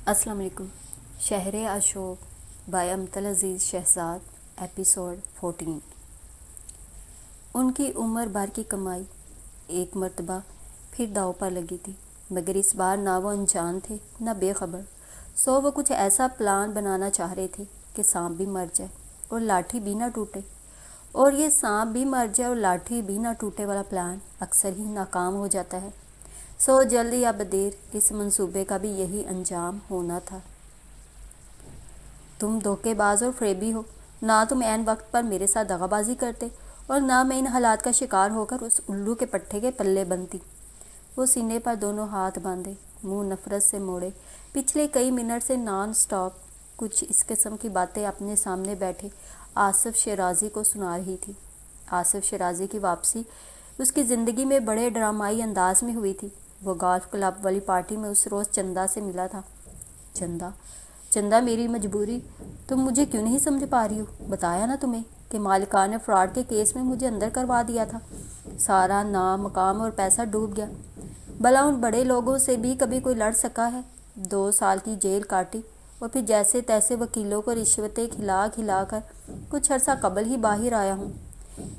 السلام علیکم۔ شہر اشوک بائی امطل عزیز شہزاد، ایپیسوڈ 14۔ ان کی عمر بھر کی کمائی ایک مرتبہ پھر داؤ پر لگی تھی، مگر اس بار نہ وہ انجان تھے نہ بے خبر۔ سو وہ کچھ ایسا پلان بنانا چاہ رہے تھے کہ سانپ بھی مر جائے اور لاٹھی بھی نہ ٹوٹے، اور یہ سانپ بھی مر جائے اور لاٹھی بھی نہ ٹوٹے والا پلان اکثر ہی ناکام ہو جاتا ہے۔ سو جلد یا بدیر اس منصوبے کا بھی یہی انجام ہونا تھا۔ تم دھوکے باز اور فریبی ہو، نہ تم عین وقت پر میرے ساتھ دغا بازی کرتے اور نہ میں ان حالات کا شکار ہو کر اس الو کے پٹھے کے پلے بنتی۔ وہ سینے پر دونوں ہاتھ باندھے، منہ نفرت سے موڑے، پچھلے کئی منٹ سے نان سٹاپ کچھ اس قسم کی باتیں اپنے سامنے بیٹھے آصف شیرازی کو سنا رہی تھی۔ آصف شیرازی کی واپسی اس کی زندگی میں بڑے ڈرامائی انداز میں ہوئی تھی۔ وہ گالف کلب والی پارٹی میں اس روز چندہ سے ملا تھا۔ چندہ میری مجبوری، تم مجھے کیوں نہیں سمجھ پا رہی ہو؟ بتایا نا تمہیں کہ مالکان نے فراڈ کے کیس میں مجھے اندر کروا دیا تھا۔ سارا نام مقام اور پیسہ ڈوب گیا۔ بھلا ان بڑے لوگوں سے بھی کبھی کوئی لڑ سکا ہے؟ 2 سال کی جیل کاٹی اور پھر جیسے تیسے وکیلوں کو رشوتیں کھلا کر کچھ عرصہ قبل ہی باہر آیا ہوں۔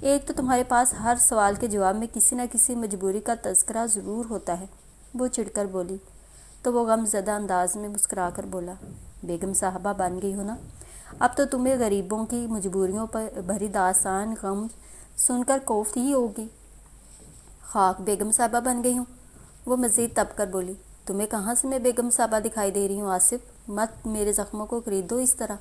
ایک تو تمہارے پاس ہر سوال کے جواب میں کسی نہ کسی مجبوری کا تذکرہ ضرور ہوتا ہے۔ وہ چڑھ کر بولی تو وہ غم زدہ انداز میں مسکرا کر بولا، بیگم صاحبہ بن گئی ہو نا؟ اب تو تمہیں غریبوں کی مجبوریوں پر بھری داستان غم سن کر کوفت ہی ہوگی۔ خاک بیگم صاحبہ بن گئی ہوں؟ وہ مزید تپ کر بولی، تمہیں کہاں سے میں بیگم صاحبہ دکھائی دے رہی ہوں آصف؟ مت میرے زخموں کو خرید دو اس طرح۔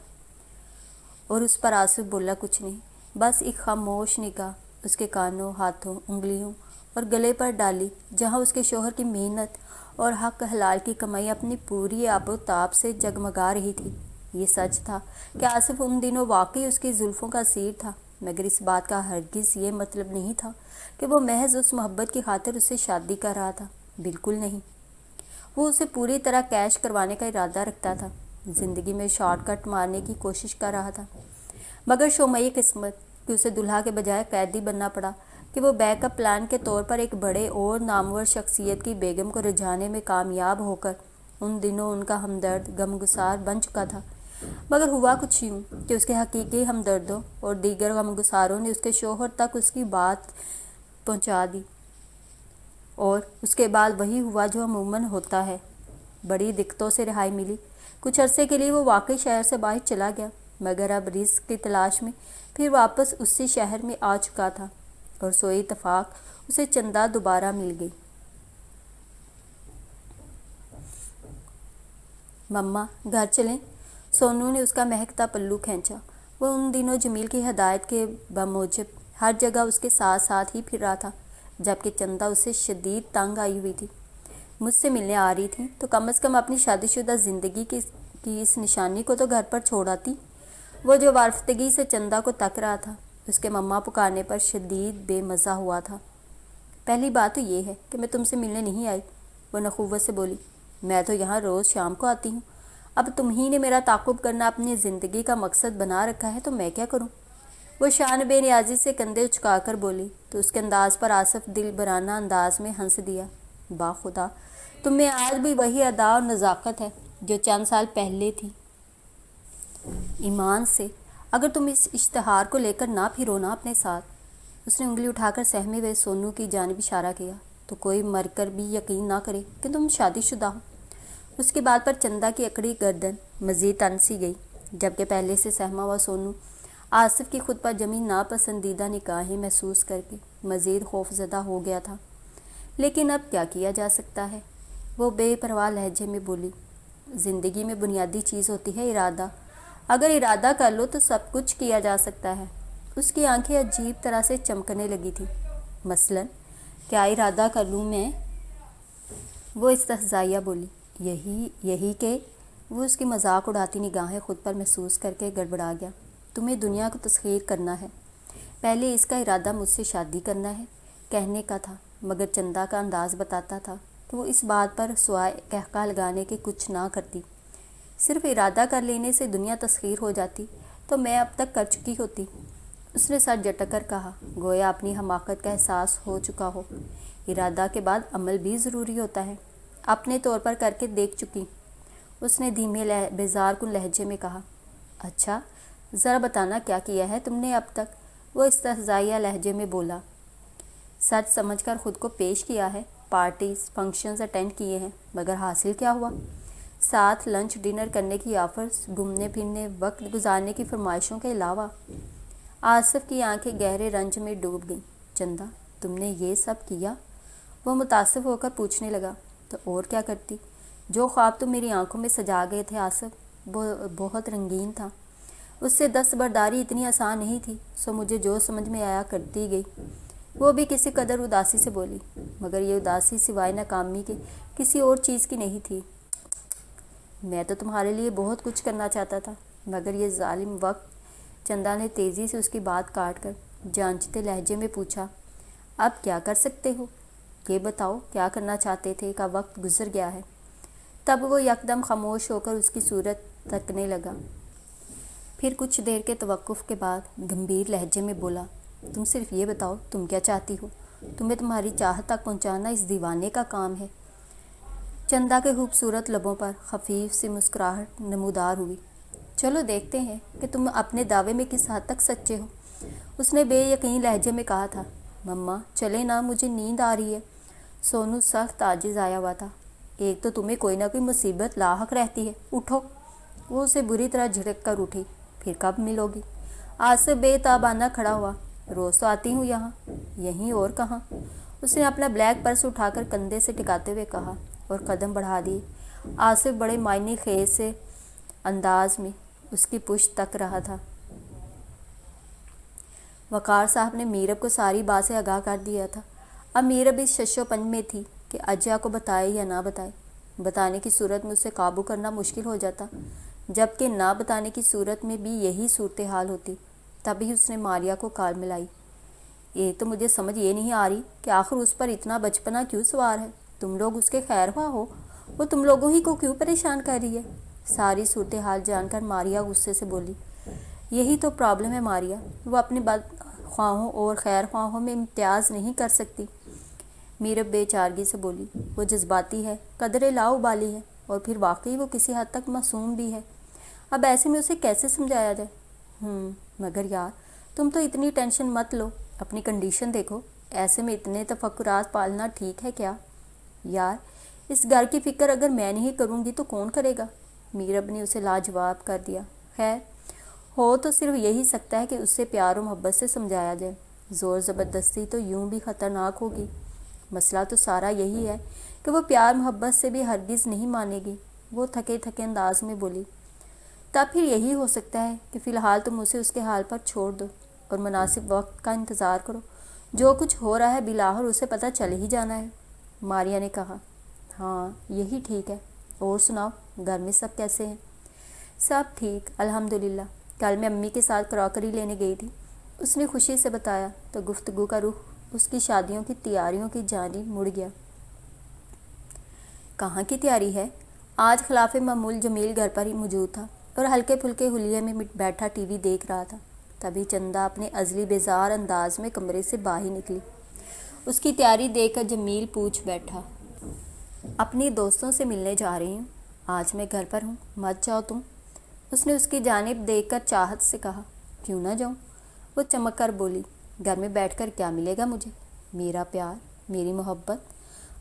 اور اس پر آصف بولا کچھ نہیں، بس ایک خاموش نگاہ اس کے کانوں، ہاتھوں، انگلیوں اور گلے پر ڈالی، جہاں اس کے شوہر کی محنت اور حق حلال کی کمائی اپنی پوری آب و تاب سے جگمگا رہی تھی۔ یہ سچ تھا کہ آصف ان دنوں واقعی اس کی زلفوں کا اسیر تھا، مگر اس بات کا ہرگز یہ مطلب نہیں تھا کہ وہ محض اس محبت کی خاطر اس سے شادی کر رہا تھا۔ بالکل نہیں، وہ اسے پوری طرح کیش کروانے کا ارادہ رکھتا تھا، زندگی میں شارٹ کٹ مارنے کی کوشش کر رہا تھا۔ مگر شومیہ قسمت کہ اسے دلہا کے بجائے قیدی بننا پڑا کہ وہ بیک اپ پلان کے طور پر ایک بڑے اور نامور شخصیت کی بیگم کو رجھانے میں کامیاب ہو کر ان دنوں ان کا ہمدرد غمگسار بن چکا تھا۔ مگر ہوا کچھ یوں کہ اس کے حقیقی ہمدردوں اور دیگر غمگساروں نے اس کے شوہر تک اس کی بات پہنچا دی، اور اس کے بعد وہی ہوا جو عموماً ہوتا ہے۔ بڑی دقتوں سے رہائی ملی۔ کچھ عرصے کے لیے وہ واقعی شہر سے باہر چلا گیا، مگر اب رزق کی تلاش میں پھر واپس اسی شہر میں آ چکا تھا، اور سوئی اتفاق اسے چندہ دوبارہ مل گئی۔ مما گھر چلیں؟ سونو نے اس کا مہکتا پلو کھینچا۔ وہ ان دنوں جمیل کی ہدایت کے بموجب ہر جگہ اس کے ساتھ ساتھ ہی پھر رہا تھا، جبکہ چندہ اس سے شدید تنگ آئی ہوئی تھی۔ مجھ سے ملنے آ رہی تھی تو کم از کم اپنی شادی شدہ زندگی کی اس نشانی کو تو گھر پر چھوڑ آتی۔ وہ جو وارفتگی سے چندہ کو تک رہا تھا، اس کے مما پکارنے پر شدید بے مزہ ہوا تھا۔ پہلی بات تو یہ ہے کہ میں تم سے ملنے نہیں آئی، وہ نخوت سے بولی۔ میں تو یہاں روز شام کو آتی ہوں۔ اب تم ہی نے میرا تعاقب کرنا اپنی زندگی کا مقصد بنا رکھا ہے تو میں کیا کروں؟ وہ شان بے نیازی سے کندھے اچکا کر بولی تو اس کے انداز پر آصف دل برانہ انداز میں ہنس دیا۔ باخدا تم میں آج بھی وہی ادا اور نزاکت ہے جو چند سال پہلے تھی۔ ایمان سے اگر تم اس اشتہار کو لے کر نہ پھرو نا اپنے ساتھ، اس نے انگلی اٹھا کر سہمے ہوئے سونو کی جانب اشارہ کیا، تو کوئی مر کر بھی یقین نہ کرے کہ تم شادی شدہ ہو۔ اس کی بات پر چندہ کی اکڑی گردن مزید تن سی گئی، جبکہ پہلے سے سہما ہوا سونو آصف کی خود پر جمی ناپسندیدہ نگاہیں محسوس کر کے مزید خوف زدہ ہو گیا تھا۔ لیکن اب کیا کیا جا سکتا ہے؟ وہ بے پرواہ لہجے میں بولی، زندگی میں بنیادی چیز ہوتی ہے ارادہ۔ اگر ارادہ کر لو تو سب کچھ کیا جا سکتا ہے۔ اس کی آنکھیں عجیب طرح سے چمکنے لگی تھیں۔ مثلاً کیا ارادہ کر لوں میں؟ وہ استہزائیہ بولی۔ یہی کہ وہ اس کی مذاق اڑاتی نگاہیں خود پر محسوس کر کے گڑبڑا گیا۔ تمہیں دنیا کو تسخیر کرنا ہے۔ پہلے اس کا ارادہ مجھ سے شادی کرنا ہے کہنے کا تھا، مگر چندہ کا انداز بتاتا تھا کہ وہ اس بات پر سوائے قہقہ لگانے کے کچھ نہ کرتی۔ صرف ارادہ کر لینے سے دنیا تسخیر ہو جاتی تو میں اب تک کر چکی ہوتی۔ اس نے سر جھٹک کر کہا، گویا اپنی حماقت کا احساس ہو چکا ہو۔ ارادہ کے بعد عمل بھی ضروری ہوتا ہے، اپنے طور پر کر کے دیکھ چکی۔ اس نے دھیمے بیزار کن لہجے میں کہا۔ اچھا، ذرا بتانا کیا کیا ہے تم نے اب تک؟ وہ استہزائیہ لہجے میں بولا۔ سچ سمجھ کر خود کو پیش کیا ہے، پارٹیز فنکشنز اٹینڈ کیے ہیں، مگر حاصل کیا ہوا؟ ساتھ لنچ ڈنر کرنے کی آفرز، گھومنے پھرنے وقت گزارنے کی فرمائشوں کے علاوہ۔ آصف کی آنکھیں گہرے رنج میں ڈوب گئیں۔ چندہ، تم نے یہ سب کیا؟ وہ متاثر ہو کر پوچھنے لگا۔ تو اور کیا کرتی؟ جو خواب تم میری آنکھوں میں سجا گئے تھے آصف، وہ بہت رنگین تھا۔ اس سے دستبرداری اتنی آسان نہیں تھی، سو مجھے جو سمجھ میں آیا کرتی گئی۔ وہ بھی کسی قدر اداسی سے بولی، مگر یہ اداسی سوائے ناکامی کے کسی اور چیز کی نہیں تھی۔ میں تو تمہارے لیے بہت کچھ کرنا چاہتا تھا، مگر یہ ظالم وقت۔ چندا نے تیزی سے اس کی بات کاٹ کر جانچتے لہجے میں پوچھا۔ اب کیا کر سکتے ہو؟ یہ بتاؤ کیا کرنا چاہتے تھے کا وقت گزر گیا ہے۔ تب وہ یکدم خاموش ہو کر اس کی صورت تکنے لگا۔ پھر کچھ دیر کے توقف کے بعد گمبھیر لہجے میں بولا، تم صرف یہ بتاؤ تم کیا چاہتی ہو؟ تمہیں تمہاری چاہت تک پہنچانا اس دیوانے کا کام ہے۔ چندا کے خوبصورت لبوں پر خفیف سی مسکراہٹ نمودار ہوئی۔ چلو دیکھتے ہیں کہ تم اپنے دعوے میں کس حد تک سچے ہو، اس نے بے یقین لہجے میں کہا تھا۔ مما چلے نا، مجھے نیند آ رہی ہے۔ سونو سخت عاجز آیا ہوا تھا۔ ایک تو تمہیں کوئی نہ کوئی مصیبت لاحق رہتی ہے، اٹھو۔ وہ اسے بری طرح جھڑک کر اٹھی۔ پھر کب ملو گی؟ آصف بے تابانہ کھڑا ہوا۔ روز تو آتی ہوں یہاں۔ یہیں اور کہاں؟ اس نے اپنا بلیک پرس اٹھا کر کندھے سے ٹکاتے ہوئے کہا اور قدم بڑھا دیے۔ آصف بڑے معنی خیز سے انداز میں اس کی پشت تک رہا تھا۔ وقار صاحب نے میرب کو ساری بات سے آگاہ کر دیا تھا۔ اب میرب اس شش و پنج میں تھی کہ اجیا کو بتائے یا نہ بتائے۔ بتانے کی صورت میں اسے قابو کرنا مشکل ہو جاتا، جبکہ نہ بتانے کی صورت میں بھی یہی صورتحال ہوتی۔ تبھی اس نے ماریا کو کال ملائی۔ یہ تو مجھے سمجھ یہ نہیں آ رہی کہ آخر اس پر اتنا بچپنا کیوں سوار ہے؟ تم لوگ اس کے خیر خواہ ہو، وہ تم لوگوں ہی کو کیوں پریشان کر رہی ہے؟ ساری صورتحال جان کر ماریا غصے سے بولی۔ یہی تو پرابلم ہے ماریا، وہ اپنے بدخواہوں اور خیر خواہوں میں امتیاز نہیں کر سکتی۔ میرب بے چارگی سے بولی۔ وہ جذباتی ہے، قدرے لاؤبالی ہے، اور پھر واقعی وہ کسی حد تک معصوم بھی ہے۔ اب ایسے میں اسے کیسے سمجھایا جائے؟ مگر یار تم تو اتنی ٹینشن مت لو، اپنی کنڈیشن دیکھو، ایسے میں اتنے تفکرات پالنا ٹھیک ہے کیا؟ یار اس گھر کی فکر اگر میں نہیں کروں گی تو کون کرے گا؟ میرب نے اسے لاجواب کر دیا۔ خیر ہو تو صرف یہی سکتا ہے کہ اسے پیار و محبت سے سمجھایا جائے، زور زبردستی تو یوں بھی خطرناک ہوگی۔ مسئلہ تو سارا یہی ہے کہ وہ پیار محبت سے بھی ہرگز نہیں مانے گی۔ وہ تھکے تھکے انداز میں بولی۔ تب پھر یہی ہو سکتا ہے کہ فی الحال تم اسے اس کے حال پر چھوڑ دو اور مناسب وقت کا انتظار کرو۔ جو کچھ ہو رہا ہے بالآخر اسے پتہ چل ہی جانا ہے۔ ماریا نے کہا۔ ہاں یہی ٹھیک ہے۔ اور سناؤ، گھر میں سب کیسے ہیں؟ سب ٹھیک الحمدللہ۔ کل میں امی کے ساتھ کراکری لینے گئی تھی، اس نے خوشی سے بتایا تو گفتگو کا رخ اس کی شادیوں کی تیاریوں کی جانب مڑ گیا۔ کہاں کی تیاری ہے؟ آج خلاف معمول جمیل گھر پر ہی موجود تھا اور ہلکے پھلکے حلیے میں بیٹھا ٹی وی دیکھ رہا تھا۔ تبھی چندا اپنے ازلی بیزار انداز میں کمرے سے باہر نکلی۔ اس کی تیاری دیکھ کر جمیل پوچھ بیٹھا، اپنی دوستوں سے ملنے جا رہی ہوں، آج میں گھر پر ہوں، مت جاؤ تم۔ اس نے اس کی جانب دیکھ کر چاہت سے کہا، کیوں نہ جاؤں؟ وہ چمک کر بولی، گھر میں بیٹھ کر کیا ملے گا مجھے؟ میرا پیار، میری محبت۔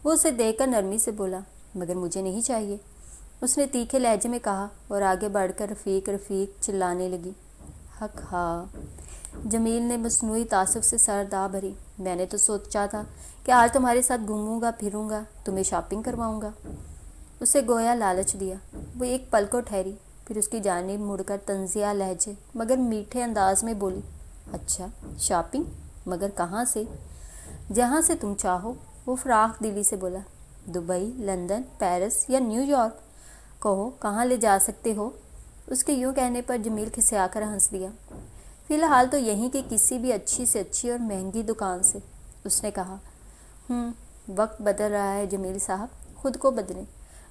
وہ اسے دیکھ کر نرمی سے بولا، مگر مجھے نہیں چاہیے، اس نے تیکھے لہجے میں کہا اور آگے بڑھ کر رفیق رفیق چلانے لگی۔ حق ہاں، جمیل نے مصنوعی تعصب سے سر داہ بھری۔ میں نے تو سوچا تھا کہ آج تمہارے ساتھ گھوموں گا پھروں گا، تمہیں شاپنگ کرواؤں گا۔ اسے گویا لالچ دیا۔ وہ ایک پل کو ٹھہری، پھر اس کی جانب مڑ کر طنزیہ لہجے مگر میٹھے انداز میں بولی، اچھا شاپنگ، مگر کہاں سے؟ جہاں سے تم چاہو، وہ فراخ دلی سے بولا۔ دبئی، لندن، پیرس یا نیو یارک؟ کہو کہاں لے جا سکتے ہو؟ اس کے یوں کہنے پر جمیل کھسیا کر ہنس دیا۔ فی الحال تو یہیں کی کسی بھی اچھی سے اچھی اور مہنگی دکان سے، اس نے کہا۔ وقت بدل رہا ہے جمیل صاحب، خود کو بدلیں۔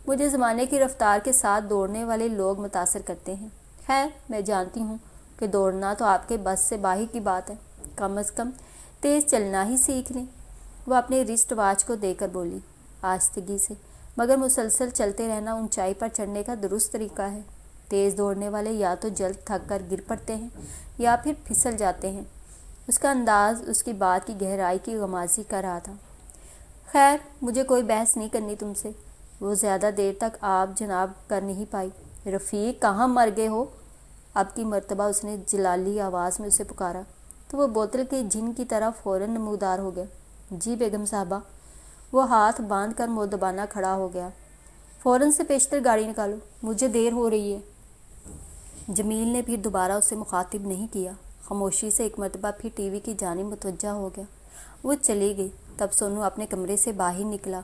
مجھے زمانے کی رفتار کے ساتھ دوڑنے والے لوگ متاثر کرتے ہیں۔ خیر میں جانتی ہوں کہ دوڑنا تو آپ کے بس سے باہر کی بات ہے، کم از کم تیز چلنا ہی سیکھ لیں۔ وہ اپنے رسٹ واچ کو دے کر بولی، آہستگی سے، مگر مسلسل چلتے رہنا اونچائی پر چڑھنے کا درست طریقہ ہے۔ تیز دوڑنے والے یا تو جلد تھک کر گر پڑتے ہیں یا پھر پھسل جاتے ہیں۔ اس کا انداز اس کی بات کی گہرائی کی غمازی کر رہا تھا۔ خیر، مجھے کوئی بحث نہیں کرنی تم سے۔ وہ زیادہ دیر تک آپ جناب کر نہیں پائی۔ رفیق، کہاں مر گئے ہو؟ اب کی مرتبہ اس نے جلالی آواز میں اسے پکارا تو وہ بوتل کے جن کی طرح فوراً نمودار ہو گیا۔ جی بیگم صاحبہ۔ وہ ہاتھ باندھ کر مؤدبانہ کھڑا ہو گیا۔ فوراً سے پیشتر گاڑی نکالو، مجھے دیر ہو رہی ہے۔ جمیل نے پھر دوبارہ اسے مخاطب نہیں کیا، خاموشی سے ایک مرتبہ پھر ٹی وی کی جانب متوجہ ہو گیا۔ وہ چلی گئی۔ تب سونو اپنے کمرے سے باہر نکلا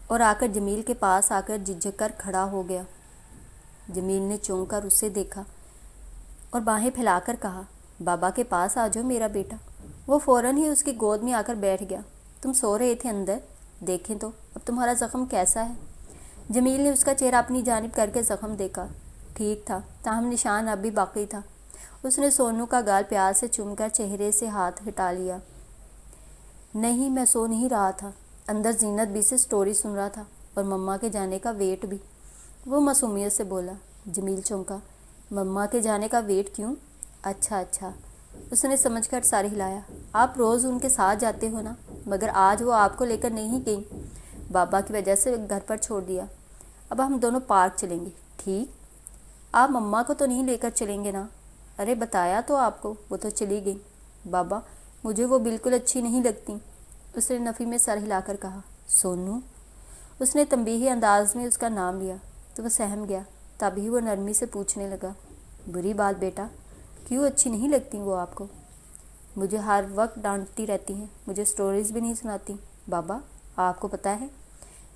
اور آ کر جمیل کے پاس آ کر جھجک کر کھڑا ہو گیا۔ جمیل نے چونک کر اسے دیکھا اور باہیں پھیلا کر کہا، بابا کے پاس آ جاؤ میرا بیٹا۔ وہ فوراً ہی اس کی گود میں آ کر بیٹھ گیا۔ تم سو رہے تھے اندر؟ دیکھیں تو اب تمہارا زخم کیسا ہے؟ جمیل نے اس کا چہرہ اپنی جانب کر کے زخم دیکھا۔ ٹھیک تھا، تاہم نشان اب بھی باقی تھا۔ اس نے سونو کا گال پیار سے چوم کر چہرے سے ہاتھ ہٹا لیا۔ نہیں، میں سو نہیں رہا تھا، اندر زینت بھی سے سٹوری سن رہا تھا اور مما کے جانے کا ویٹ بھی۔ وہ معصومیت سے بولا۔ جمیل چونکا۔ مما کے جانے کا ویٹ کیوں؟ اچھا۔ اس نے سمجھ کر سر ہلایا۔ آپ روز ان کے ساتھ جاتے ہو نا، مگر آج وہ آپ کو لے کر نہیں گئیں۔ بابا کی وجہ سے گھر پر چھوڑ دیا۔ اب ہم دونوں پارک چلیں گے۔ ٹھیک۔ آپ مما کو تو نہیں لے کر چلیں گے نا؟ ارے بتایا تو آپ کو، وہ تو چلی گئی۔ بابا، مجھے وہ بالکل اچھی نہیں لگتی۔ اس نے نفی میں سر ہلا کر کہا۔ سونو۔ اس نے تنبیہی انداز میں اس کا نام لیا تو وہ سہم گیا۔ تبھی وہ نرمی سے پوچھنے لگا، بری بات بیٹا، کیوں اچھی نہیں لگتی وہ آپ کو؟ مجھے ہر وقت ڈانٹتی رہتی ہیں، مجھے سٹوریز بھی نہیں سناتی۔ بابا، آپ کو پتہ ہے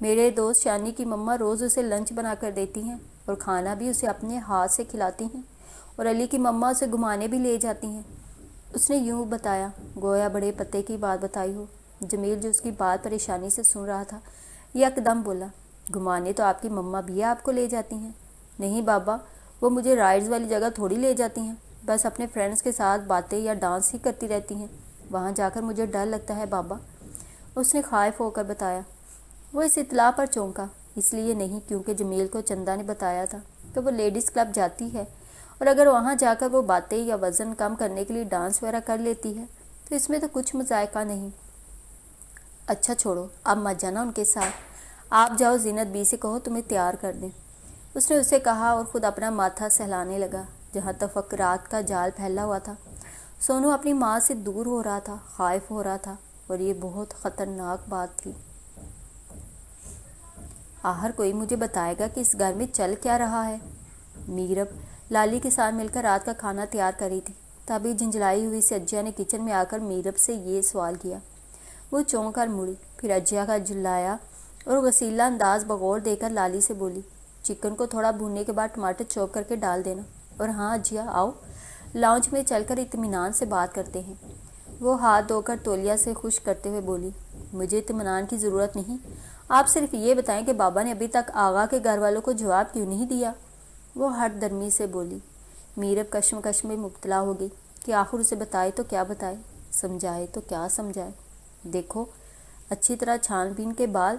میرے دوست شانی کی مما روز اسے لنچ بنا کر دیتی ہیں اور کھانا بھی اسے اپنے ہاتھ سے کھلاتی ہیں، اور علی کی مما اسے گھمانے بھی لے جاتی ہیں۔ اس نے یوں بتایا گویا بڑے پتے کی بات بتائی ہو۔ جمیل جو اس کی بات پریشانی سے سن رہا تھا یک دم بولا، گھمانے تو آپ کی مما بھی آپ کو لے جاتی ہیں۔ نہیں بابا، وہ مجھے رائڈز والی جگہ تھوڑی لے جاتی ہیں، بس اپنے فرینڈز کے ساتھ باتیں یا ڈانس ہی کرتی رہتی ہیں، وہاں جا کر مجھے ڈر لگتا ہے بابا۔ اس نے خائف ہو کر بتایا۔ وہ اس اطلاع پر چونکا، اس لیے نہیں کیونکہ جمیل کو چندہ نے بتایا تھا کہ وہ لیڈیز کلب جاتی ہے، اور اگر وہاں جا کر وہ باتیں یا وزن کم کرنے کے لیے ڈانس وغیرہ کر لیتی ہے تو اس میں تو کچھ مذائقہ نہیں۔ اچھا چھوڑو، اب مت جانا ان کے ساتھ، آپ جاؤ زینت بی سے کہو تمہیں تیار کر دیں۔ اس نے اسے کہا اور خود اپنا ماتھا سہلانے لگا جہاں تفکرات کا جال پھیلا ہوا تھا۔ سونو اپنی ماں سے دور ہو رہا تھا، خائف ہو رہا تھا، اور یہ بہت خطرناک بات تھی۔ آخر کوئی مجھے بتائے گا کہ اس گھر میں چل کیا رہا ہے؟ میرب لالی کے ساتھ مل کر رات کا کھانا تیار کری تھی، تبھی جھنجھلائی ہوئی سے اجیا نے کچن میں آ کر میرب سے یہ سوال کیا۔ وہ چونک کر مڑی، پھر اجیا کا جھلایا اور غسیلہ انداز بغور دے کر لالی سے بولی، چکن کو تھوڑا بھوننے کے بعد ٹماٹر چوپ کر کے ڈال دینا، اور ہاں اجیا آؤ، لاؤنج میں چل کر اطمینان سے بات کرتے ہیں۔ وہ ہاتھ دھو کر تولیہ سے خشک کرتے ہوئے بولی، مجھے اطمینان کی ضرورت نہیں، آپ صرف یہ بتائیں کہ بابا نے ابھی تک آغا کے گھر والوں کو جواب کیوں نہیں دیا؟ وہ ہٹ درمی سے بولی۔ میرب کشمکش میں مبتلا ہو گئی کہ آخر اسے بتائے تو کیا بتائے، سمجھائے تو کیا سمجھائے۔ دیکھو اچھی طرح چھان بین کے بعد،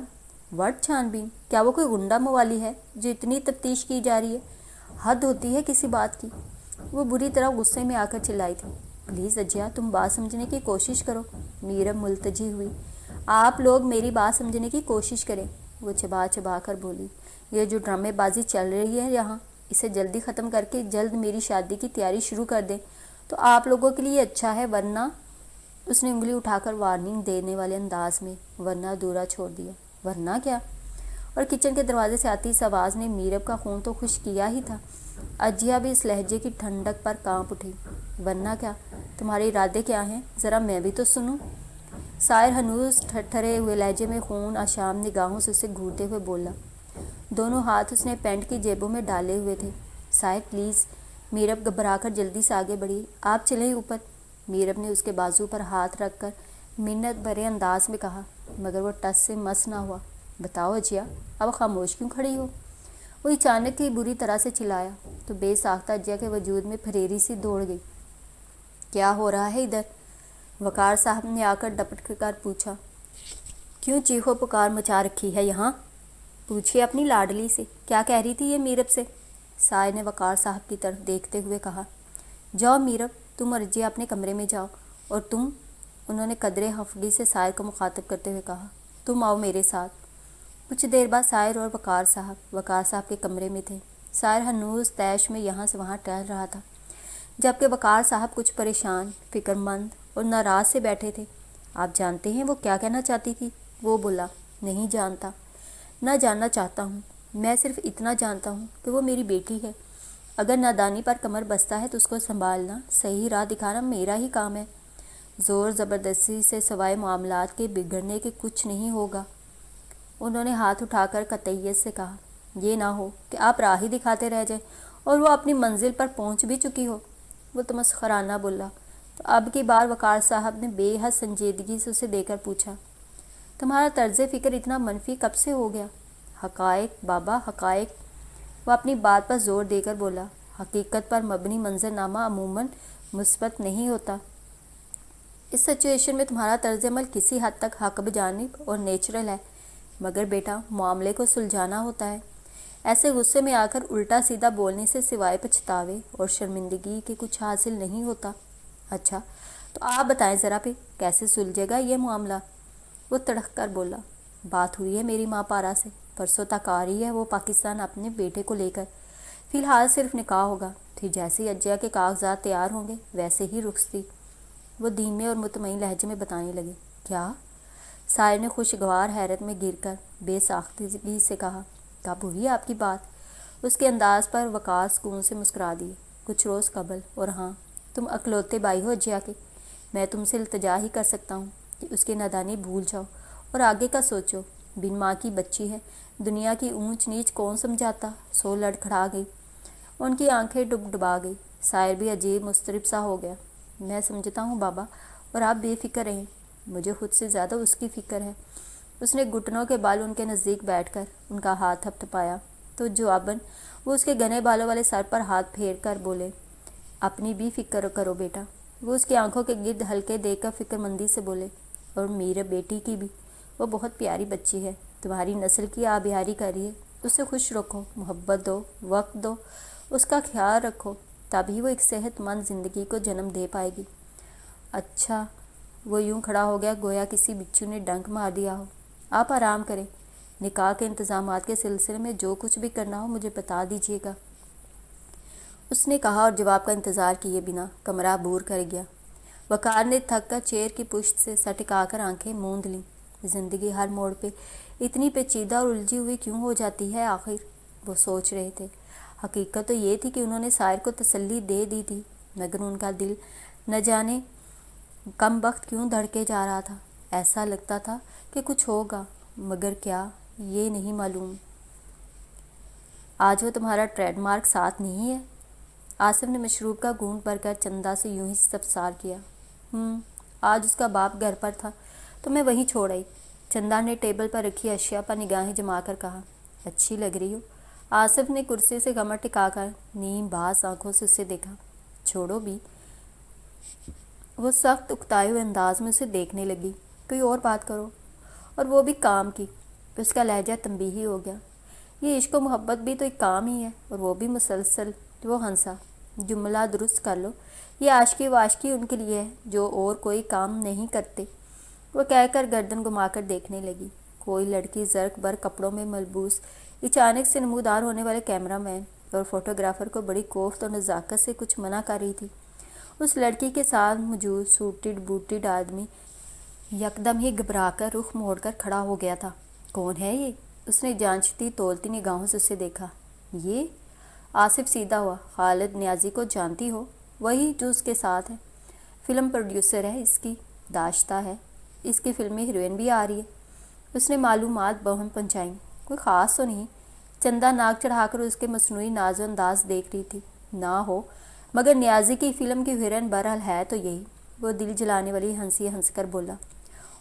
وٹ چھان بین؟ کیا وہ کوئی غنڈہ موالی ہے جو اتنی تفتیش کی جا رہی ہے؟ حد ہوتی ہے کسی بات کی۔ وہ بری طرح غصے میں آ کر چلائی تھی۔ پلیز اجیا، تم بات سمجھنے کی کوشش کرو۔ میرب ملتجی ہوئی۔ آپ لوگ میری بات سمجھنے کی کوشش کریں، وہ چبا چبا کر بولی۔ یہ جو ڈرامے بازی چل رہی ہے یہاں، اسے جلدی ختم کر کے جلد میری شادی کی تیاری شروع کر دیں تو آپ لوگوں کے لیے اچھا ہے، ورنہ… اس نے انگلی اٹھا کر وارننگ دینے والے انداز میں ورنہ دورہ چھوڑ دیا۔ ورنہ کیا؟ اور کچن کے دروازے سے آتی اس آواز نے میرب کا خون تو خشک کیا ہی تھا۔ اجیا بھی اس لہجے کی ٹھنڈک پر کانپ اٹھی۔ ورنہ کیا؟ تمہارے ارادے کیا ہیں؟ ذرا میں بھی تو سنوں۔ سائر ہنوز ٹھٹھرے ہوئے لہجے میں خون آشام نگاہوں سے اسے گھورتے ہوئے بولا۔ دونوں ہاتھ اس نے پینٹ کی جیبوں میں ڈالے ہوئے تھے۔ سائر پلیز۔ میرب گھبرا کر جلدی سے آگے بڑھی۔ آپ چلیں اوپر۔ میرب نے اس کے بازو پر ہاتھ رکھ کر منت بھرے انداز میں کہا، مگر وہ ٹس سے مس نہ ہوا۔ بتاؤ اجیا، اب خاموش کیوں کھڑی ہو؟ وہ اچانک ہی بری طرح سے چلایا تو بے ساختہ اجیا کے وجود میں پھریری سی دوڑ گئی۔ کیا ہو رہا ہے ادھر؟ وقار صاحب نے آ کر ڈپٹ کر پوچھا۔ کیوں چیخو پکار مچا رکھی ہے یہاں؟ پوچھیے اپنی لاڈلی سے کیا کہہ رہی تھی یہ میرب سے؟ سائر نے وقار صاحب کی طرف دیکھتے ہوئے کہا۔ جاؤ میرب، تم اور رجیہ اپنے کمرے میں جاؤ، اور تم، انہوں نے قدرے خفگی سے سائر کو مخاطب کرتے ہوئے کہا، تم آؤ میرے ساتھ۔ کچھ دیر بعد سائر اور وقار صاحب کے کمرے میں تھے۔ سائر ہنوز طیش میں یہاں سے وہاں ٹہل رہا تھا، جبکہ وقار صاحب کچھ پریشان، فکر مند اور ناراض سے بیٹھے تھے۔ آپ جانتے ہیں وہ کیا کہنا چاہتی تھی؟ وہ بولا۔ نہیں جانتا، نہ جاننا چاہتا ہوں، میں صرف اتنا جانتا ہوں کہ وہ میری بیٹی ہے۔ اگر نادانی پر کمر بستہ ہے تو اس کو سنبھالنا، صحیح راہ دکھانا میرا ہی کام ہے۔ زور زبردستی سے سوائے معاملات کے بگڑنے کے کچھ نہیں ہوگا۔ انہوں نے ہاتھ اٹھا کر قطعیت سے کہا، یہ نہ ہو کہ آپ راہ ہی دکھاتے رہ جائیں اور وہ اپنی منزل پر پہنچ بھی چکی ہو۔ وہ تمسخرانہ بولا تو اب کی بار وقار صاحب نے بے حد سنجیدگی سے اسے دیکھ کر پوچھا، تمہارا طرز فکر اتنا منفی کب سے ہو گیا؟ حقائق بابا، حقائق۔ وہ اپنی بات پر زور دے کر بولا، حقیقت پر مبنی منظرنامہ عموماً مثبت نہیں ہوتا۔ اس سچویشن میں تمہارا طرز عمل کسی حد تک حق بجانب اور نیچرل ہے، مگر بیٹا معاملے کو سلجھانا ہوتا ہے۔ ایسے غصے میں آ کر الٹا سیدھا بولنے سے سوائے پچھتاوے اور شرمندگی کے کچھ حاصل نہیں ہوتا۔ اچھا تو آپ بتائیں ذرا پھر کیسے سلجھے گا یہ معاملہ؟ وہ تڑک کر بولا، بات ہوئی ہے میری ماں پارا سے، پرسوں تک آ رہی ہے وہ پاکستان اپنے بیٹے کو لے کر۔ فی الحال صرف نکاح ہوگا، پھر جیسے ہی اجیا کے کاغذات تیار ہوں گے ویسے ہی رخصتی۔ وہ دھیمے اور مطمئن لہجے میں بتانے لگے۔ کیا؟ سائر نے خوشگوار حیرت میں گر کر بے ساختگی سے کہا، کب ہوئی آپ کی بات؟ اس کے انداز پر وقار سکون سے مسکرا دیے، کچھ روز قبل، اور ہاں، تم اکلوتے بھائی ہو اجیا کے، میں تم سے التجا ہی کر سکتا ہوں کہ اس کی نادانی بھول جاؤ اور آگے کا سوچو۔ بن ماں کی بچی ہے، دنیا کی اونچ نیچ کون سمجھاتا؟ سو لڑکھڑا گئی، ان کی آنکھیں ڈبا گئی۔ سائر بھی عجیب مضطرب سا ہو گیا۔ میں سمجھتا ہوں بابا، اور آپ بے فکر رہیں، مجھے خود سے زیادہ اس کی فکر ہے۔ اس نے گھٹنوں کے بال ان کے نزدیک بیٹھ کر ان کا ہاتھ تھپتھپایا تو جواباً وہ اس کے گھنے بالوں والے سر پر ہاتھ پھیر کر بولے، اپنی بھی فکر کرو بیٹا۔ وہ اس کی آنکھوں کے گرد ہلکے دے کر فکر مندی سے بولے، اور میرے بیٹی کی بھی، وہ بہت پیاری بچی ہے، تمہاری نسل کی آبیاری کر رہی ہے، اسے خوش رکھو، محبت دو، وقت دو، اس کا خیال رکھو، تبھی وہ ایک صحت مند زندگی کو جنم دے پائے گی۔ اچھا، وہ یوں کھڑا ہو گیا گویا کسی بچھو نے ڈنک مار دیا ہو۔ آپ آرام کریں، نکاح کے انتظامات کے سلسلے میں جو کچھ بھی کرنا ہو مجھے بتا دیجیے گا، اس نے کہا، اور جواب کا انتظار کیے بنا کمرہ عبور کر گیا۔ وقار نے تھک کر چیئر کی پشت سے سر ٹکا کر آنکھیں موند لیں۔ زندگی ہر موڑ پہ اتنی پیچیدہ اور الجھی ہوئی کیوں ہو جاتی ہے آخر؟ وہ سوچ رہے تھے۔ حقیقت تو یہ تھی کہ انہوں نے سائر کو تسلی دے دی تھی، مگر ان کا دل نہ جانے کم بخت کیوں دھڑکے جا رہا تھا۔ ایسا لگتا تھا کہ کچھ ہوگا، مگر کیا، یہ نہیں معلوم۔ آج وہ تمہارا ٹریڈ مارک ساتھ نہیں ہے؟ آصف نے مشروب کا گھونٹ بھر کر چندا سے یوں ہی استفسار کیا۔ آج اس کا باپ گھر پر تھا تو میں وہیں چھوڑ آئی۔ چندا نے ٹیبل پر رکھی اشیاء پر نگاہیں جما کر کہا، اچھی لگ رہی ہو۔ آصف نے کرسی سے کمر ٹکا کر نیم باز آنکھوں سے اسے دیکھا۔ چھوڑو بھی۔ وہ سخت اکتائے ہوئے انداز میں اسے دیکھنے لگی، کوئی اور بات کرو، اور وہ بھی کام کی۔ اس کا لہجہ تنبیہی ہو گیا۔ یہ عشق و محبت بھی تو ایک کام ہی ہے، اور وہ بھی مسلسل۔ وہ ہنسا، جملہ درست کر لو، یہ عاشقی واشقی ان کے لیے ہے جو اور کوئی کام نہیں کرتے۔ وہ کہہ کر گردن گھما کر دیکھنے لگی۔ کوئی لڑکی زرق بر کپڑوں میں ملبوس اچانک سے نمودار ہونے والے کیمرہ مین اور فوٹوگرافر کو بڑی کوفت اور نزاکت سے کچھ منع کر رہی تھی۔ اس لڑکی کے ساتھ موجود سوٹڈ بوٹڈ آدمی یکدم ہی گھبرا کر رخ موڑ کر کھڑا ہو گیا تھا۔ کون ہے یہ؟ اس نے جانچتی تولتی نگاہوں سے اسے دیکھا۔ یہ؟ آصف سیدھا ہوا۔ خالد نیازی کو جانتی ہو؟ وہی جو اس کے ساتھ ہے، فلم پروڈیوسر ہے، اس کی داشتہ ہے، اس کی فلم میں ہیروئن بھی آ رہی ہے۔ اس نے معلومات بہم پہنچائیں۔ کوئی خاص تو نہیں؟ چندا ناک چڑھا کر اس کے مصنوعی ناز و انداز دیکھ رہی تھی۔ نہ ہو، مگر نیازی کی فلم کی ہیروئن بہرحال ہے تو یہی۔ وہ دل جلانے والی ہنسی ہنس کر بولا،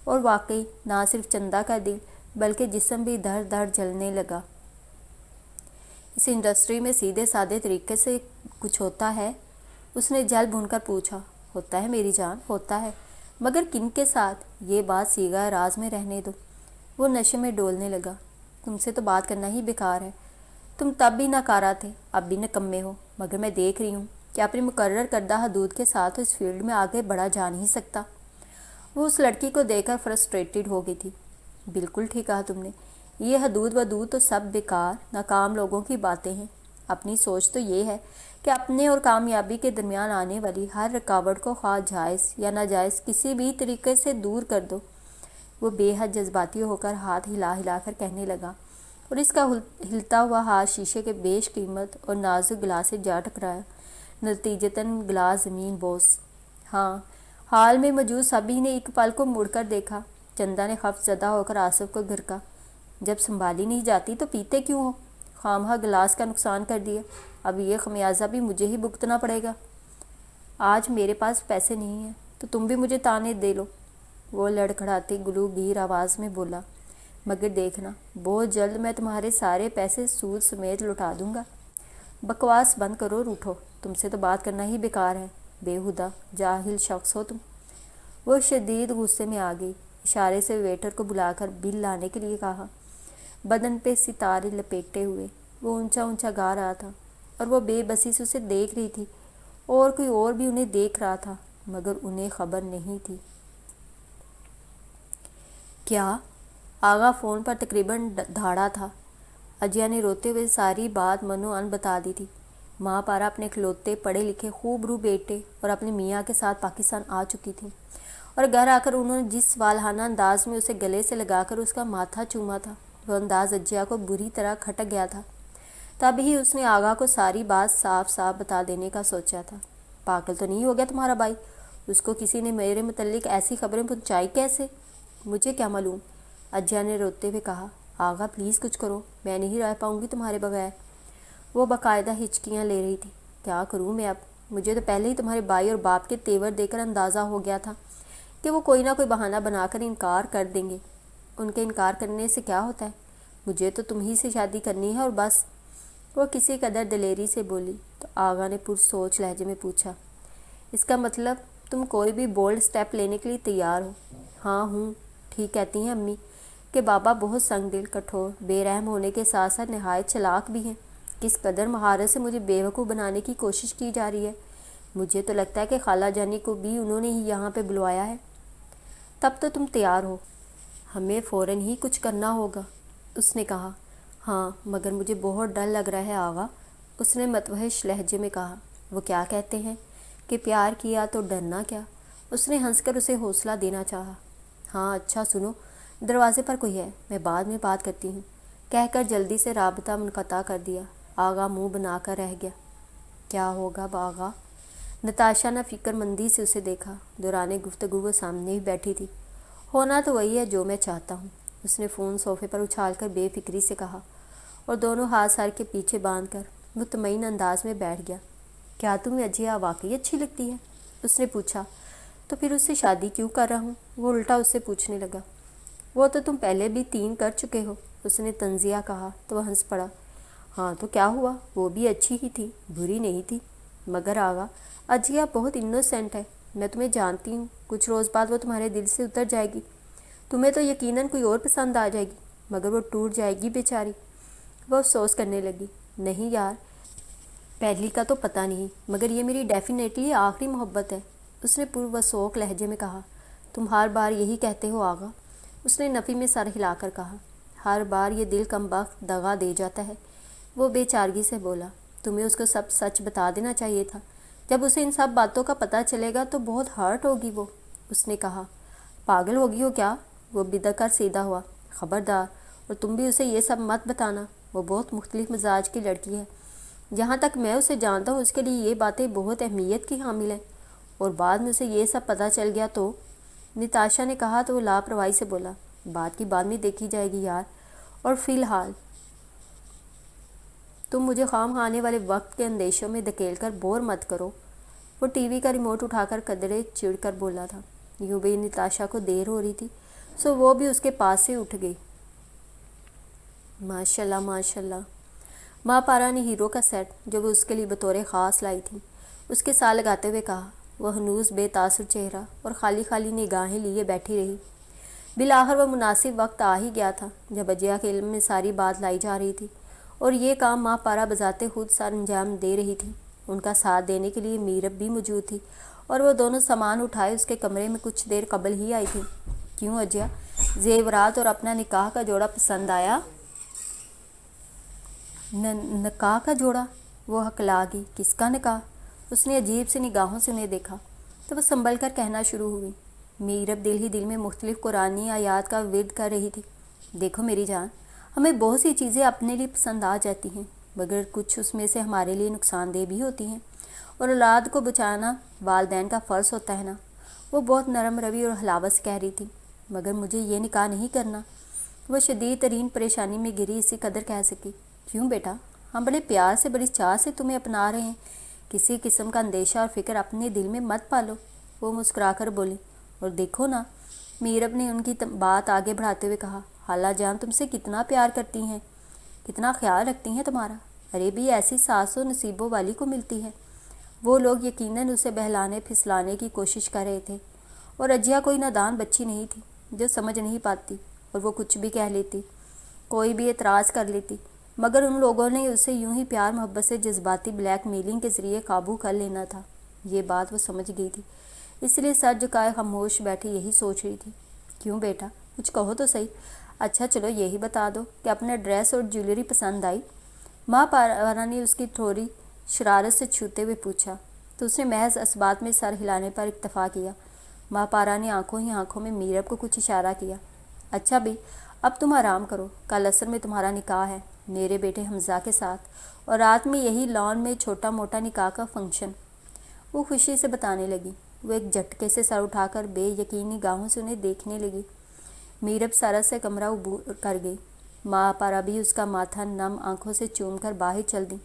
اور واقعی نہ صرف چندا کا دل بلکہ جسم بھی دھڑ دھڑ جلنے لگا۔ اس انڈسٹری میں سیدھے سادے طریقے سے کچھ ہوتا ہے؟ اس نے جل بھون کر پوچھا۔ ہوتا ہے میری جان، ہوتا ہے، مگر کن کے ساتھ؟ یہ بات صیغہ راز میں رہنے دو۔ وہ نشے میں ڈولنے لگا۔ تم سے تو بات کرنا ہی بیکار ہے۔ تم تب بھی ناکارہ تھے، اب بھی نکمے ہو، مگر میں دیکھ رہی ہوں کہ اپنی مقرر کردہ حدود کے ساتھ اس فیلڈ میں آگے بڑھا جا نہیں سکتا۔ وہ اس لڑکی کو دیکھ کر فرسٹریٹڈ ہو گئی تھی۔ بالکل ٹھیک کہا تم نے، یہ حدود ودود تو سب بیکار ناکام لوگوں کی باتیں ہیں۔ اپنی سوچ تو یہ ہے کہ اپنے اور کامیابی کے درمیان آنے والی ہر رکاوٹ کو خواہ جائز یا ناجائز کسی بھی طریقے سے دور کر دو۔ وہ بے حد جذباتی ہو کر ہاتھ ہلا ہلا کر کہنے لگا، اور اس کا ہلتا ہوا ہاتھ شیشے کے بیش قیمت اور نازک گلاس سے جا ٹکرایا۔ نتیجتاً گلاس زمین بوس۔ ہاں، حال میں موجود سبھی نے ایک پل کو مڑ کر دیکھا۔ چندا نے خفت زدہ ہو کر آصف کو گھرکا۔ جب سنبھالی نہیں جاتی تو پیتے کیوں ہو؟ خواہ گلاس کا نقصان کر دیا، اب یہ خمیازہ بھی مجھے ہی بھگتنا پڑے گا۔ آج میرے پاس پیسے نہیں ہیں تو تم بھی مجھے تانے دے لو، وہ لڑکھڑاتی گلوگیر آواز میں بولا، مگر دیکھنا بہت جلد میں تمہارے سارے پیسے سود سمیت لوٹا دوں گا۔ بکواس بند کرو اور اٹھو، تم سے تو بات کرنا ہی بیکار ہے، بےہودہ جاہل شخص ہو تم۔ وہ شدید غصے میں آ گئی، اشارے سے ویٹر کو بلا کر بل لانے کے لیے کہا۔ بدن پہ ستارے لپیٹے ہوئے وہ اونچا اونچا گا رہا تھا، اور وہ بے بسی سے اسے دیکھ رہی تھی، اور کوئی اور بھی انہیں دیکھ رہا تھا، مگر انہیں خبر نہیں تھی۔ کیا؟ آغا فون پر تقریباً دھاڑا تھا۔ اجیا نے روتے ہوئے ساری بات منو ان بتا دی تھی۔ ماں پارا اپنے اکلوتے پڑھے لکھے خوب رو بیٹے اور اپنے میاں کے ساتھ پاکستان آ چکی تھی، اور گھر آ کر انہوں نے جس والہانہ انداز میں اسے گلے سے لگا کر اس کا ماتھا چوما تھا، وہ انداز اجیا کو بری طرح کھٹک گیا تھا۔ تب ہی اس نے آغا کو ساری بات صاف صاف بتا دینے کا سوچا تھا۔ پاگل تو نہیں ہو گیا تمہارا بھائی؟ اس کو کسی نے میرے متعلق ایسی خبریں پہنچائی کیسے؟ مجھے کیا معلوم، اجیا نے روتے ہوئے کہا۔ آغا پلیز کچھ کرو، میں نہیں رہ پاؤں گی تمہارے بغیر۔ وہ باقاعدہ ہچکیاں لے رہی تھی۔ کیا کروں میں اب؟ مجھے تو پہلے ہی تمہارے بھائی اور باپ کے تیور دے کر اندازہ ہو گیا تھا کہ وہ کوئی نہ کوئی بہانہ بنا کر انکار کر دیں گے۔ ان کے انکار کرنے سے کیا ہوتا ہے؟ مجھے تو تم ہی سے شادی کرنی ہے اور بس۔ وہ کسی قدر دلیری سے بولی تو آغا نے پرسوچ لہجے میں پوچھا، اس کا مطلب تم کوئی بھی بولڈ سٹیپ لینے کے لیے تیار ہو؟ ہاں ہوں، ٹھیک کہتی ہیں امی کہ بابا بہت سنگ دل، کٹھور، بے رحم ہونے کے ساتھ ساتھ نہایت چلاک بھی ہیں۔ کس قدر مہارت سے مجھے بیوقوف بنانے کی کوشش کی جا رہی ہے۔ مجھے تو لگتا ہے کہ خالہ جانی کو بھی انہوں نے ہی یہاں پہ بلوایا ہے۔ تب تو تم تیار ہو، ہمیں فوراً ہی کچھ کرنا ہوگا، اس نے کہا۔ ہاں، مگر مجھے بہت ڈر لگ رہا ہے آغا، اس نے متوحش لہجے میں کہا۔ وہ کیا کہتے ہیں کہ پیار کیا تو ڈرنا کیا؟ اس نے ہنس کر اسے حوصلہ دینا چاہا۔ ہاں اچھا سنو، دروازے پر کوئی ہے، میں بعد میں بات کرتی ہوں، کہہ کر جلدی سے رابطہ منقطع کر دیا۔ آغا منہ بنا کر رہ گیا۔ کیا ہوگا آغا؟ نتاشا نے فکر مندی سے اسے دیکھا۔ دوران گفتگو وہ سامنے ہی بیٹھی تھی۔ ہونا تو وہی ہے جو میں چاہتا ہوں، اس نے فون صوفے پر اچھال کر بے فکری سے کہا، اور دونوں ہاتھ سر کے پیچھے باندھ کر مطمئن انداز میں بیٹھ گیا۔ کیا تمہیں اجیا واقعی اچھی لگتی ہے؟ اس نے پوچھا۔ تو پھر اس سے شادی کیوں کر رہا ہوں؟ وہ الٹا اس سے پوچھنے لگا۔ وہ تو تم پہلے بھی 3 کر چکے ہو، اس نے طنزیہ کہا تو وہ ہنس پڑا۔ ہاں تو کیا ہوا، وہ بھی اچھی ہی تھی، بری نہیں تھی۔ مگر آغا، اجیا بہت انوسینٹ ہے، میں تمہیں جانتی ہوں، کچھ روز بعد وہ تمہارے دل سے اتر جائے گی، تمہیں تو یقیناً کوئی اور پسند آ جائے گی، مگر وہ ٹوٹ جائے گی بیچاری۔ وہ افسوس کرنے لگی۔ نہیں یار، پہلی کا تو پتہ نہیں، مگر یہ میری ڈیفینیٹلی آخری محبت ہے، اس نے پروسوک لہجے میں کہا۔ تم ہر بار یہی کہتے ہو آغا، اس نے نفی میں سر ہلا کر کہا۔ ہر بار یہ دل کم بخت دغا دے جاتا ہے، وہ بے چارگی سے بولا۔ تمہیں اس کو سب سچ بتا دینا چاہیے تھا، جب اسے ان سب باتوں کا پتہ چلے گا تو بہت ہرٹ ہوگی وہ، اس نے کہا۔ پاگل ہوگی ہو کیا؟ وہ بدک کر سیدھا ہوا۔ خبردار، اور تم بھی اسے یہ سب مت بتانا، وہ بہت مختلف مزاج کی لڑکی ہے، جہاں تک میں اسے جانتا ہوں اس کے لیے یہ باتیں بہت اہمیت کی حامل ہیں، اور بعد میں اسے یہ سب پتہ چل گیا تو؟ نتاشا نے کہا تو وہ لاپرواہی سے بولا۔ بات کی بعد میں دیکھی جائے گی یار، اور فی الحال تم مجھے خواہ آنے والے وقت کے اندیشوں میں دھکیل کر بور مت کرو۔ وہ ٹی وی کا ریموٹ اٹھا کر قدرے چڑ کر بولا تھا۔ یوں بھی نتاشا کو دیر ہو رہی تھی، سو وہ بھی اس کے پاس سے اٹھ گئی۔ ماشاءاللہ ماشاءاللہ، ماں پارا نے ہیرو کا سیٹ جو وہ اس کے لیے بطور خاص لائی تھی اس کے ساتھ لگاتے ہوئے کہا۔ وہ ہنوز بے تاثر چہرہ اور خالی خالی نگاہیں لیے بیٹھی رہی۔ بالآخر وہ مناسب وقت آ ہی گیا تھا جب اجیا کے علم میں ساری بات لائی جا رہی تھی اور یہ کام ماں پارا بذات خود سر انجام دے رہی تھی۔ ان کا ساتھ دینے کے لیے میرب بھی موجود تھی اور وہ دونوں سامان اٹھائے اس کے کمرے میں کچھ دیر قبل ہی آئی تھی۔ کیوں اجیا، زیورات اور اپنا نکاح کا جوڑا پسند آیا؟ نکاح کا جوڑا؟ وہ ہکلا گئی۔ کس کا نکاح؟ اس نے عجیب سی نگاہوں سے انہیں دیکھا تو وہ سنبھل کر کہنا شروع ہوئی۔ میرب دل ہی دل میں مختلف قرآنی آیات کا ورد کر رہی تھی۔ دیکھو میری جان، ہمیں بہت سی چیزیں اپنے لیے پسند آ جاتی ہیں مگر کچھ اس میں سے ہمارے لیے نقصان دہ بھی ہوتی ہیں، اور اولاد کو بچانا والدین کا فرض ہوتا ہے نا۔ وہ بہت نرم روی اور حلاوت سے کہہ رہی تھی، مگر مجھے یہ نکاح نہیں کرنا۔ وہ شدید ترین پریشانی میں گری اسی قدر کہہ سکی۔ کیوں بیٹا؟ ہم بڑے پیار سے بڑی چاہ سے تمہیں اپنا رہے ہیں، کسی قسم کا اندیشہ اور فکر اپنے دل میں مت پالو۔ وہ مسکرا کر بولی۔ اور دیکھو نا، میرب نے ان کی بات آگے بڑھاتے ہوئے کہا، خالہ جان تم سے کتنا پیار کرتی ہیں، کتنا خیال رکھتی ہیں تمہارا۔ ارے بھی ایسی ساس و نصیبوں والی کو ملتی ہے۔ وہ لوگ یقیناً اسے بہلانے پھسلانے کی کوشش کر رہے تھے، اور اجیا کوئی نادان بچی نہیں تھی جو سمجھ نہیں پاتی اور وہ کچھ بھی کہہ لیتی، کوئی بھی اعتراض کر لیتی، مگر ان لوگوں نے اسے یوں ہی پیار محبت سے جذباتی بلیک میلنگ کے ذریعے قابو کر لینا تھا۔ یہ بات وہ سمجھ گئی تھی، اس لیے سر جھکائے خاموش بیٹھے یہی سوچ رہی تھی۔ کیوں بیٹا، کچھ کہو تو صحیح۔ اچھا چلو یہی بتا دو کہ اپنا ڈریس اور جیولری پسند آئی؟ ماں پارا نے اس کی تھوڑی شرارت سے چھوتے ہوئے پوچھا تو اس نے محض اسبات میں سر ہلانے پر اکتفا کیا۔ ماں پارا نے آنکھوں ہی آنکھوں میں میرب کو کچھ اشارہ کیا۔ اچھا بھی، اب تم آرام کرو، کل عصر میں تمہارا نکاح ہے میرے بیٹے حمزہ کے ساتھ، اور رات میں یہی لان میں چھوٹا موٹا نکاح کا فنکشن۔ وہ خوشی سے بتانے لگی۔ وہ ایک جھٹکے سے سر اٹھا کر بے یقین نگاہوں سے انہیں دیکھنے لگی۔ میرب سرت سے کمرہ عبور کر گئی۔ ماں پارا بھی اس کا ماتھا نم آنکھوں سے چوم کر باہر چل دی،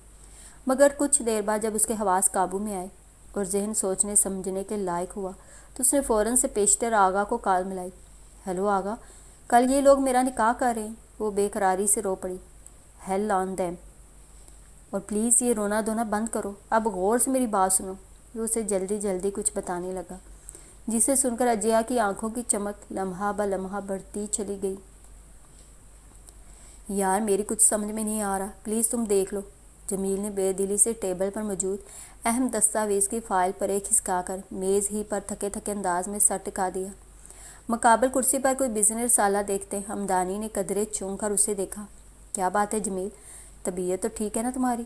مگر کچھ دیر بعد جب اس کے حواس قابو میں آئے اور ذہن سوچنے سمجھنے کے لائق ہوا تو اس نے فوراً سے پیشتر آغا کو کال ملائی۔ ہیلو آغا، کل یہ لوگ میرا نکاح کر رہے ہیں۔ وہ بے قراری سے رو پڑی۔ ہیل آن دیم، اور پلیز یہ رونا دھونا بند کرو، اب غور سے میری بات سنو۔ وہ اسے جلدی جلدی کچھ بتانے لگا، جسے سن کر اجیا کی آنکھوں کی چمک لمحہ بہ لمحہ بڑھتی چلی گئی۔ یار میری کچھ سمجھ میں نہیں آ رہا، پلیز تم دیکھ لو۔ جمیل نے بے دلی سے ٹیبل پر موجود اہم دستاویز کی فائل پر ایک کھسکا کر میز ہی پر تھکے تھکے انداز میں سر ٹکا دیا۔ مقابل کرسی پر کوئی بزنس رسالہ دیکھتے ہمدانی نے قدرے چونک کر اسے دیکھا۔ کیا بات ہے جمیل، طبیعت تو ٹھیک ہے نا تمہاری؟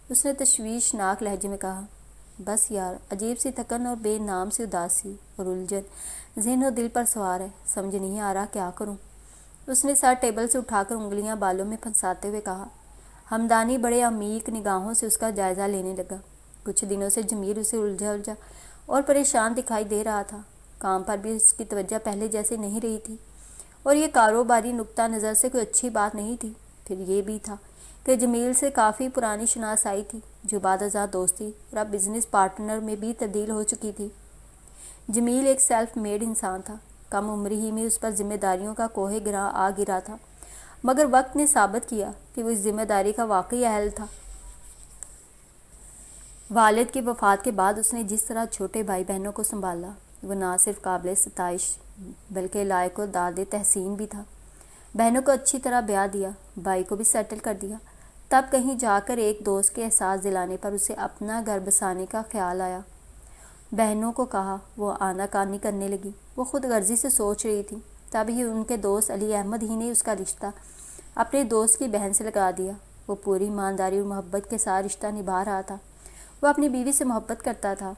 اس نے تشویشناک لہجے میں کہا۔ بس یار، عجیب سی تھکن اور بے نام سی اداسی اور الجھن ذہن و دل پر سوار ہے، سمجھ نہیں آ رہا کیا کروں۔ اس نے سر ٹیبل سے اٹھا کر انگلیاں بالوں میں پھنساتے ہوئے کہا۔ ہمدانی بڑے عمیق نگاہوں سے اس کا جائزہ لینے لگا۔ کچھ دنوں سے جمیل اسے الجھا اور پریشان دکھائی دے رہا تھا۔ کام پر بھی اس کی توجہ پہلے جیسے نہیں رہی تھی، اور یہ کاروباری نقطہ نظر سے کوئی اچھی بات نہیں تھی۔ پھر یہ بھی تھا کہ جمیل سے کافی پرانی شناسائی تھی جو بعد ازاں دوستی اور اب بزنس پارٹنر میں بھی تبدیل ہو چکی تھی۔ جمیل ایک سیلف میڈ انسان تھا، کم عمر ہی میں اس پر ذمہ داریوں کا کوہ گراں آ گرا تھا، مگر وقت نے ثابت کیا کہ وہ اس ذمہ داری کا واقعی اہل تھا۔ والد کی وفات کے بعد اس نے جس طرح چھوٹے بھائی بہنوں کو سنبھالا وہ نہ صرف قابل ستائش بلکہ لائق و داد تحسین بھی تھا۔ بہنوں کو اچھی طرح بیاہ دیا، بھائی کو بھی سیٹل کر دیا۔ تب کہیں جا کر ایک دوست کے احساس دلانے پر اسے اپنا گھر بسانے کا خیال آیا۔ بہنوں کو کہا، وہ آنا کانی کرنے لگی۔ وہ خود غرضی سے سوچ رہی تھی، تب ہی ان کے دوست علی احمد ہی نے اس کا رشتہ اپنے دوست کی بہن سے لگا دیا۔ وہ پوری ایمانداری اور محبت کے ساتھ رشتہ نبھا رہا تھا۔ وہ اپنی بیوی سے محبت کرتا تھا،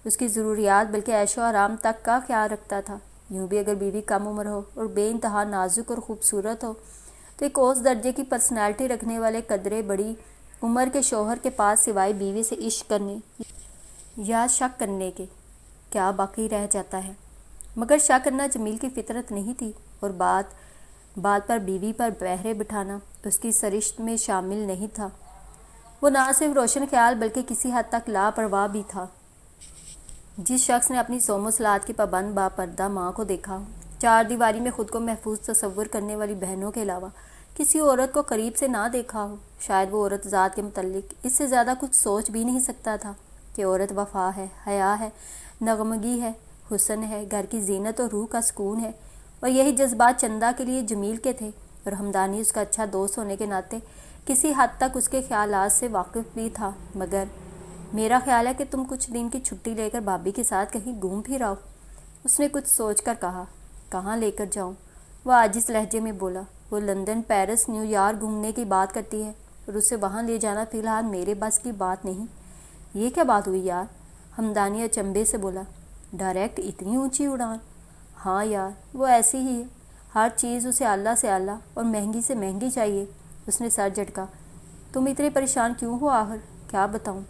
اس کی ضروریات بلکہ عیش و آرام تک کا خیال رکھتا تھا۔ یوں بھی اگر بیوی کم عمر ہو اور بے انتہا نازک اور خوبصورت ہو تو ایک اوسط درجے کی پرسنالٹی رکھنے والے قدرے بڑی عمر کے شوہر کے پاس سوائے بیوی سے عشق کرنے یا شک کرنے کے کیا باقی رہ جاتا ہے؟ مگر شک کرنا جمیل کی فطرت نہیں تھی، اور بات پر بیوی پر پہرے بٹھانا اس کی سرشت میں شامل نہیں تھا۔ وہ نہ صرف روشن خیال بلکہ کسی حد تک لاپرواہ بھی تھا۔ جس شخص نے اپنی صوم و صلات کی پابند باپردہ ماں کو دیکھا ہو، چار دیواری میں خود کو محفوظ تصور کرنے والی بہنوں کے علاوہ کسی عورت کو قریب سے نہ دیکھا ہو، شاید وہ عورت ذات کے متعلق اس سے زیادہ کچھ سوچ بھی نہیں سکتا تھا کہ عورت وفا ہے، حیا ہے، نغمگی ہے، حسن ہے، گھر کی زینت اور روح کا سکون ہے، اور یہی جذبات چندہ کے لیے جمیل کے تھے، اور ہمدانی اس کا اچھا دوست ہونے کے ناطے کسی حد تک اس کے خیالات سے واقف بھی تھا۔ مگر میرا خیال ہے کہ تم کچھ دن کی چھٹی لے کر بھابھی کے ساتھ کہیں گھوم پھر آؤ۔ اس نے کچھ سوچ کر کہا۔ کہاں لے کر جاؤں؟ وہ عاجز لہجے میں بولا۔ وہ لندن، پیرس، نیو یارک گھومنے کی بات کرتی ہے، اور اسے وہاں لے جانا فی الحال میرے بس کی بات نہیں۔ یہ کیا بات ہوئی یار؟ ہمدانی اچنبھے سے بولا۔ ڈائریکٹ اتنی اونچی اڑان؟ ہاں یار، وہ ایسی ہی ہے، ہر چیز اسے اعلیٰ سے اعلیٰ اور مہنگی سے مہنگی چاہیے۔ اس نے سر جھٹکا۔ تم اتنے پریشان کیوں ہو آخر؟ کیا بتاؤں؟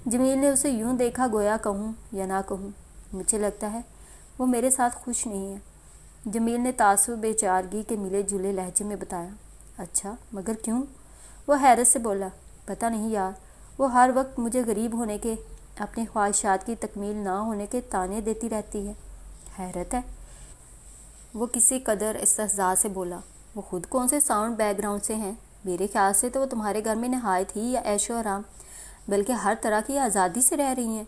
جمیل نے اسے یوں دیکھا گویا کہوں یا نہ کہوں۔ مجھے لگتا ہے وہ میرے ساتھ خوش نہیں ہے، جمیل نے تعصب بے چارگی کے ملے جلے لہجے میں بتایا۔ اچھا، مگر کیوں؟ وہ حیرت سے بولا۔ پتہ نہیں یار، وہ ہر وقت مجھے غریب ہونے کے، اپنی خواہشات کی تکمیل نہ ہونے کے طعنے دیتی رہتی ہے۔ حیرت ہے؟ وہ کسی قدر استہزاء سے بولا۔ وہ خود کون سے ساؤنڈ بیک گراؤنڈ سے ہیں؟ میرے خیال سے تو وہ تمہارے گھر میں نہایت ہی یا عیش و آرام، بلکہ ہر طرح کی آزادی سے رہ رہی ہیں۔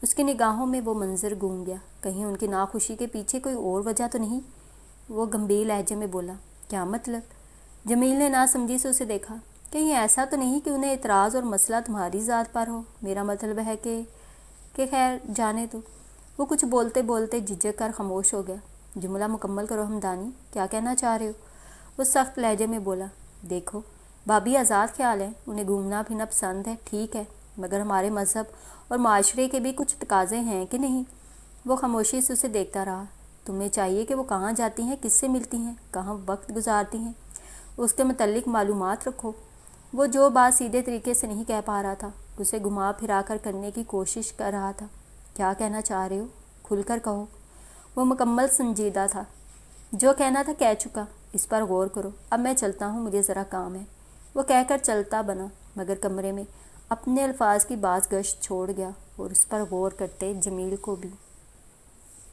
اس کی نگاہوں میں وہ منظر گھوم گیا۔ کہیں ان کی ناخوشی کے پیچھے کوئی اور وجہ تو نہیں؟ وہ گمبھیر لہجے میں بولا۔ کیا مطلب؟ جمیل نے ناسمجھی سے اسے دیکھا۔ کہیں ایسا تو نہیں کہ انہیں اعتراض اور مسئلہ تمہاری ذات پر ہو؟ میرا مطلب ہے کہ خیر جانے دو۔ وہ کچھ بولتے بولتے جھجک کر خاموش ہو گیا۔ جملہ مکمل کرو ہمدانی، کیا کہنا چاہ رہے ہو؟ وہ سخت لہجے میں بولا۔ دیکھو، بھابھی آزاد خیال ہے، انہیں گھومنا پھرنا پسند ہے، ٹھیک ہے، مگر ہمارے مذہب اور معاشرے کے بھی کچھ تقاضے ہیں کہ نہیں؟ وہ خاموشی سے اسے دیکھتا رہا۔ تمہیں چاہیے کہ وہ کہاں جاتی ہیں، کس سے ملتی ہیں، کہاں وقت گزارتی ہیں، اس کے متعلق معلومات رکھو۔ وہ جو بات سیدھے طریقے سے نہیں کہہ پا رہا تھا، اسے گھما پھرا کر کرنے کی کوشش کر رہا تھا۔ کیا کہنا چاہ رہے ہو؟ کھل کر کہو۔ وہ مکمل سنجیدہ تھا۔ جو کہنا تھا کہہ چکا، اس پر غور کرو، اب میں چلتا ہوں، مجھے ذرا کام ہے۔ وہ کہہ کر چلتا بنا، مگر کمرے میں اپنے الفاظ کی باز گشت چھوڑ گیا، اور اس پر غور کرتے جمیل کو بھی۔